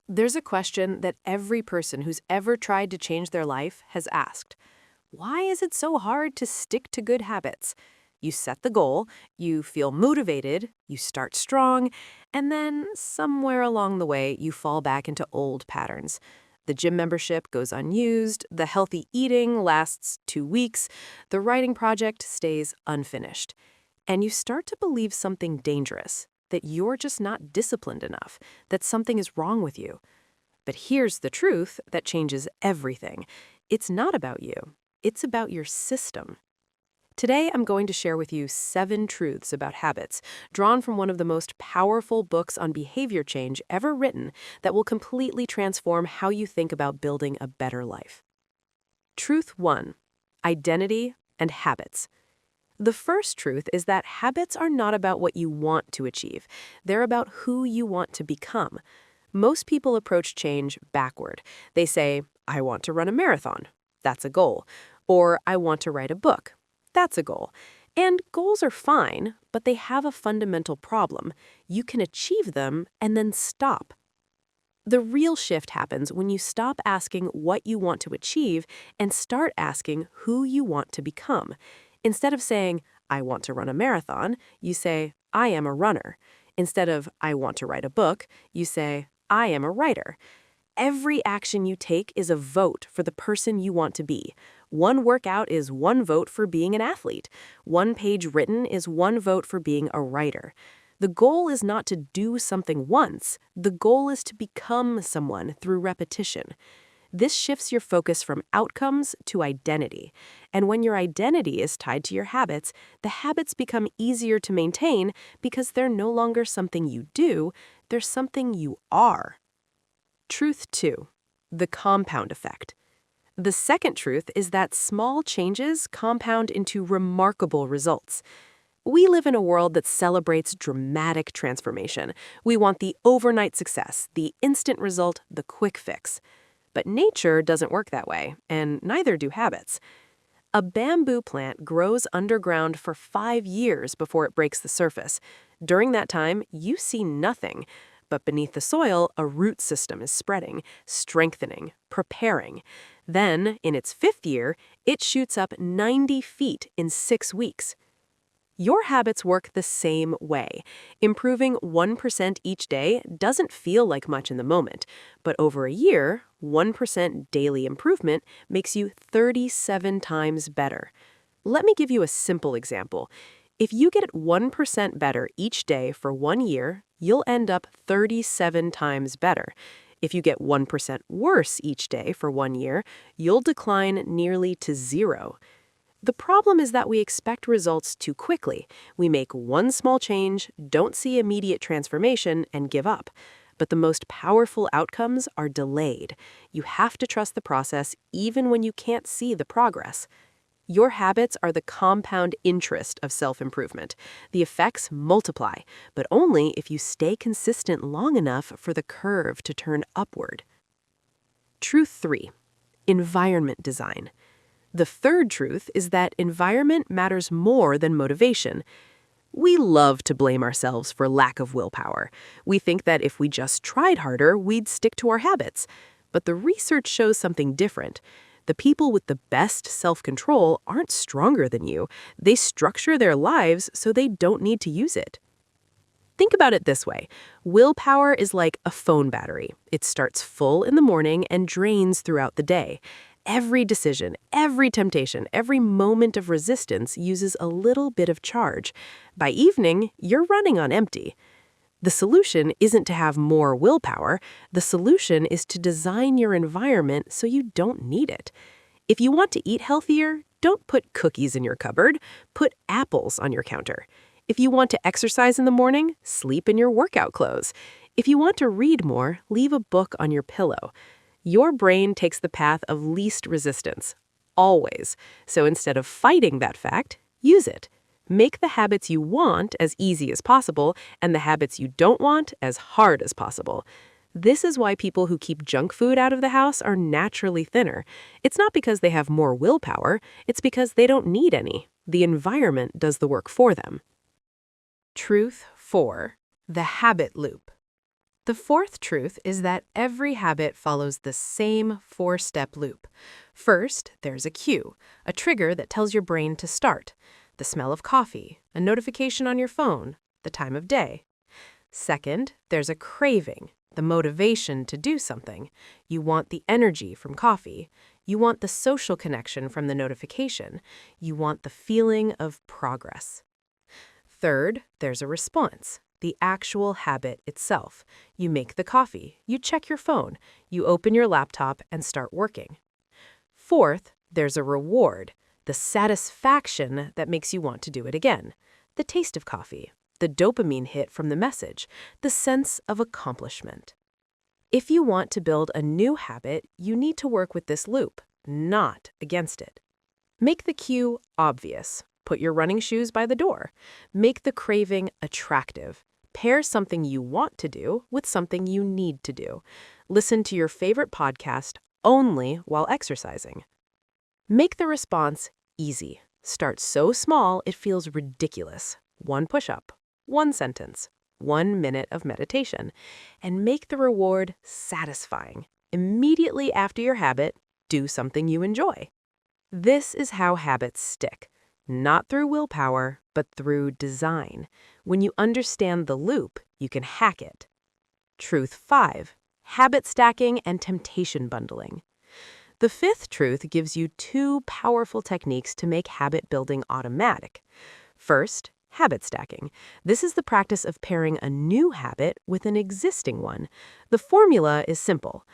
There's a question that every person who's ever tried to change their life has asked. Why is it so hard to stick to good habits? You set the goal, you feel motivated, you start strong, and then somewhere along the way, you fall back into old patterns. The gym membership goes unused, the healthy eating lasts 2 weeks, the writing project stays unfinished. And you start to believe something dangerous, that you're just not disciplined enough, that something is wrong with you. But here's the truth that changes everything. It's not about you. It's about your system. Today, I'm going to share with you 7 truths about habits, drawn from one of the most powerful books on behavior change ever written that will completely transform how you think about building a better life. Truth 1. Identity and habits. The first truth is that habits are not about what you want to achieve. They're about who you want to become. Most people approach change backward. They say, I want to run a marathon. That's a goal. Or I want to write a book. That's a goal. And goals are fine, but they have a fundamental problem. You can achieve them and then stop. The real shift happens when you stop asking what you want to achieve and start asking who you want to become. Instead of saying, I want to run a marathon, you say, I am a runner. Instead of, I want to write a book, you say, I am a writer. Every action you take is a vote for the person you want to be. One workout is one vote for being an athlete. One page written is one vote for being a writer. The goal is not to do something once. The goal is to become someone through repetition. This shifts your focus from outcomes to identity. And when your identity is tied to your habits, the habits become easier to maintain because they're no longer something you do, they're something you are. Truth 2. The compound effect. The second truth is that small changes compound into remarkable results. We live in a world that celebrates dramatic transformation. We want the overnight success, the instant result, the quick fix. But nature doesn't work that way, and neither do habits. A bamboo plant grows underground for 5 years before it breaks the surface. During that time, you see nothing. But beneath the soil, a root system is spreading, strengthening, preparing. Then, in its 5th year, it shoots up 90 feet in 6 weeks. Your habits work the same way. Improving 1% each day doesn't feel like much in the moment, but over a year, 1% daily improvement makes you 37 times better. Let me give you a simple example. If you get 1% better each day for 1 year, you'll end up 37 times better. If you get 1% worse each day for 1 year, you'll decline nearly to 0. The problem is that we expect results too quickly. We make one small change, don't see immediate transformation, and give up. But the most powerful outcomes are delayed. You have to trust the process even when you can't see the progress. Your habits are the compound interest of self-improvement. The effects multiply, but only if you stay consistent long enough for the curve to turn upward. Truth 3. Environment design. The third truth is that environment matters more than motivation. We love to blame ourselves for lack of willpower. We think that if we just tried harder, we'd stick to our habits. But the research shows something different. The people with the best self-control aren't stronger than you. They structure their lives so they don't need to use it. Think about it this way. Willpower is like a phone battery. It starts full in the morning and drains throughout the day. Every decision, every temptation, every moment of resistance uses a little bit of charge. By evening, you're running on empty. The solution isn't to have more willpower. The solution is to design your environment so you don't need it. If you want to eat healthier, don't put cookies in your cupboard. Put apples on your counter. If you want to exercise in the morning, sleep in your workout clothes. If you want to read more, leave a book on your pillow. Your brain takes the path of least resistance, always. So instead of fighting that fact, use it. Make the habits you want as easy as possible and the habits you don't want as hard as possible. This is why people who keep junk food out of the house are naturally thinner. It's not because they have more willpower, it's because they don't need any. The environment does the work for them. Truth 4. The habit loop. The fourth truth is that every habit follows the same four-step loop. First, there's a cue, a trigger that tells your brain to start. The smell of coffee, a notification on your phone, the time of day. Second, there's a craving, the motivation to do something. You want the energy from coffee. You want the social connection from the notification. You want the feeling of progress. Third, there's a response, the actual habit itself. You make the coffee, you check your phone, you open your laptop and start working. Fourth, there's a reward, the satisfaction that makes you want to do it again. The taste of coffee, the dopamine hit from the message, the sense of accomplishment. If you want to build a new habit, you need to work with this loop, not against it. Make the cue obvious. Put your running shoes by the door. Make the craving attractive. Pair something you want to do with something you need to do. Listen to your favorite podcast only while exercising. Make the response easy. Start so small it feels ridiculous. 1 push-up, 1 sentence, 1 minute of meditation. And make the reward satisfying. Immediately after your habit, do something you enjoy. This is how habits stick. Not through willpower, but through design. When you understand the loop, you can hack it. Truth 5. Habit stacking and temptation bundling. The fifth truth gives you 2 powerful techniques to make habit building automatic. First, habit stacking. This is the practice of pairing a new habit with an existing one. The formula is simple.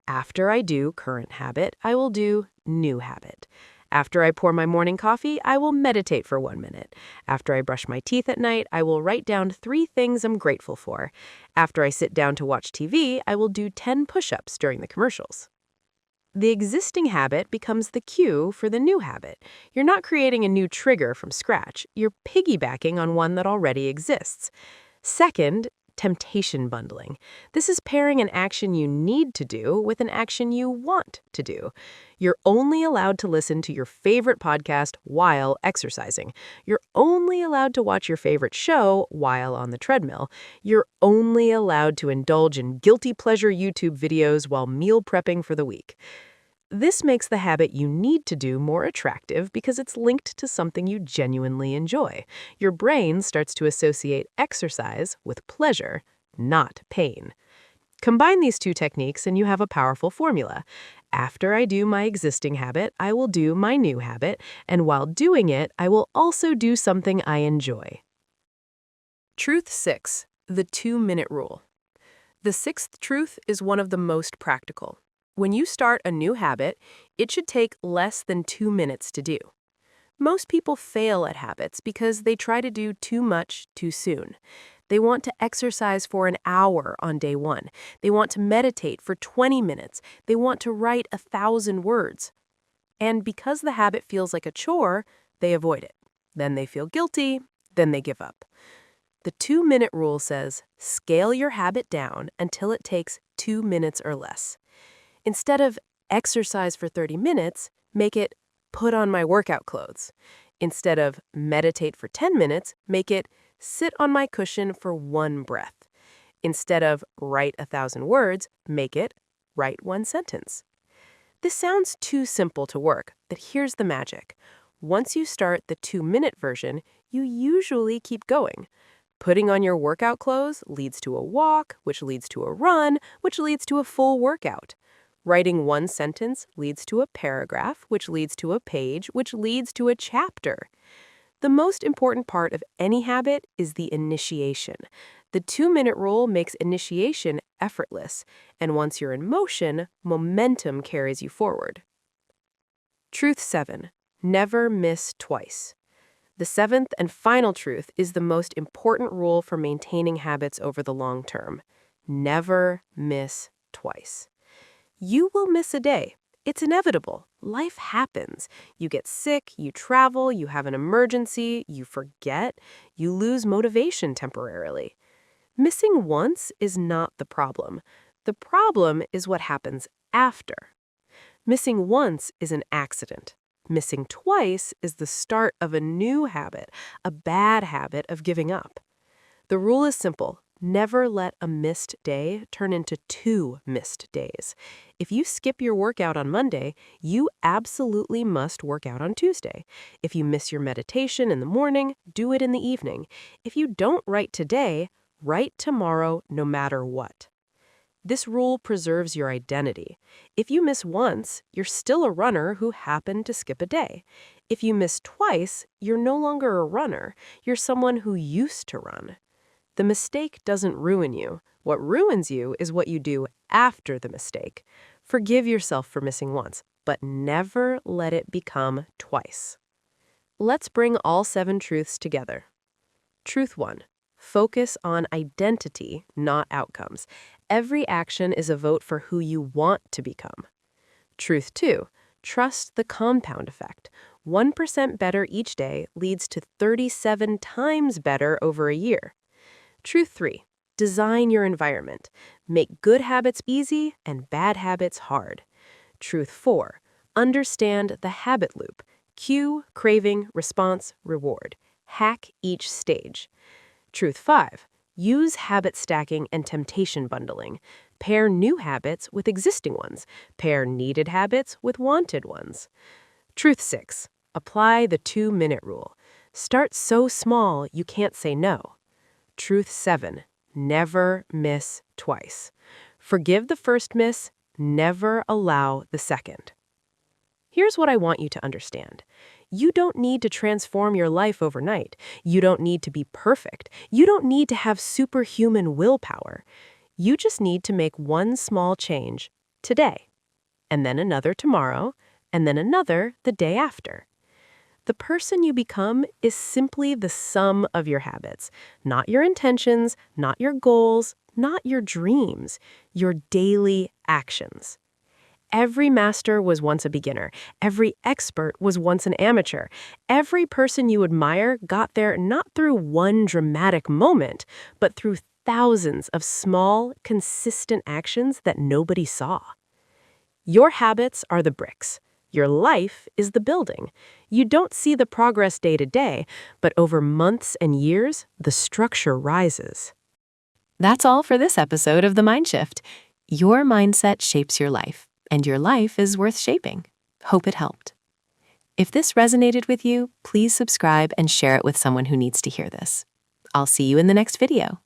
After I do current habit, I will do new habit. After I pour my morning coffee, I will meditate for 1 minute. After I brush my teeth at night, I will write down 3 things I'm grateful for. After I sit down to watch TV, I will do 10 push-ups during the commercials. The existing habit becomes the cue for the new habit. You're not creating a new trigger from scratch. You're piggybacking on one that already exists. Second, temptation bundling. This is pairing an action you need to do with an action you want to do. You're only allowed to listen to your favorite podcast while exercising. You're only allowed to watch your favorite show while on the treadmill. You're only allowed to indulge in guilty pleasure YouTube videos while meal prepping for the week. This makes the habit you need to do more attractive because it's linked to something you genuinely enjoy. Your brain starts to associate exercise with pleasure, not pain. Combine these 2 techniques and you have a powerful formula. After I do my existing habit, I will do my new habit, and while doing it, I will also do something I enjoy. Truth 6. The 2-minute rule. The 6th truth is one of the most practical. When you start a new habit, it should take less than 2 minutes to do. Most people fail at habits because they try to do too much too soon. They want to exercise for an hour on day 1. They want to meditate for 20 minutes. They want to write 1,000 words. And because the habit feels like a chore, they avoid it. Then they feel guilty. Then they give up. The 2-minute rule says, scale your habit down until it takes 2 minutes or less. Instead of exercise for 30 minutes, make it put on my workout clothes. Instead of meditate for 10 minutes, make it sit on my cushion for 1 breath. Instead of write 1,000 words, make it write 1 sentence. This sounds too simple to work, but here's the magic. Once you start the 2-minute version, you usually keep going. Putting on your workout clothes leads to a walk, which leads to a run, which leads to a full workout. Writing 1 sentence leads to a paragraph, which leads to a page, which leads to a chapter. The most important part of any habit is the initiation. The 2-minute rule makes initiation effortless, and once you're in motion, momentum carries you forward. Truth 7. Never miss twice. The 7th and final truth is the most important rule for maintaining habits over the long term. Never miss twice. You will miss a day. It's inevitable. Life happens. You get sick, you travel, you have an emergency, you forget, you lose motivation temporarily. Missing once is not the problem. The problem is what happens after. Missing once is an accident. Missing twice is the start of a new habit, a bad habit of giving up. The rule is simple. Never let a missed day turn into 2 missed days. If you skip your workout on Monday, you absolutely must work out on Tuesday. If you miss your meditation in the morning, do it in the evening. If you don't write today, write tomorrow no matter what. This rule preserves your identity. If you miss once, you're still a runner who happened to skip a day. If you miss twice, you're no longer a runner. You're someone who used to run. The mistake doesn't ruin you. What ruins you is what you do after the mistake. Forgive yourself for missing once, but never let it become twice. Let's bring all 7 truths together. Truth 1. Focus on identity, not outcomes. Every action is a vote for who you want to become. Truth 2. Trust the compound effect. 1% better each day leads to 37 times better over a year. Truth 3. Design your environment. Make good habits easy and bad habits hard. Truth 4. Understand the habit loop. Cue, craving, response, reward. Hack each stage. Truth 5. Use habit stacking and temptation bundling. Pair new habits with existing ones. Pair needed habits with wanted ones. Truth 6. Apply the 2-minute rule. Start so small you can't say no. Truth 7. Never miss twice. Forgive the first miss, never allow the second. Here's what I want you to understand. You don't need to transform your life overnight. You don't need to be perfect. You don't need to have superhuman willpower. You just need to make one small change today, and then another tomorrow, and then another the day after. The person you become is simply the sum of your habits, not your intentions, not your goals, not your dreams, your daily actions. Every master was once a beginner. Every expert was once an amateur. Every person you admire got there not through one dramatic moment, but through thousands of small, consistent actions that nobody saw. Your habits are the bricks. Your life is the building. You don't see the progress day to day, but over months and years, the structure rises. That's all for this episode of The Mind Shift. Your mindset shapes your life, and your life is worth shaping. Hope it helped. If this resonated with you, please subscribe and share it with someone who needs to hear this. I'll see you in the next video.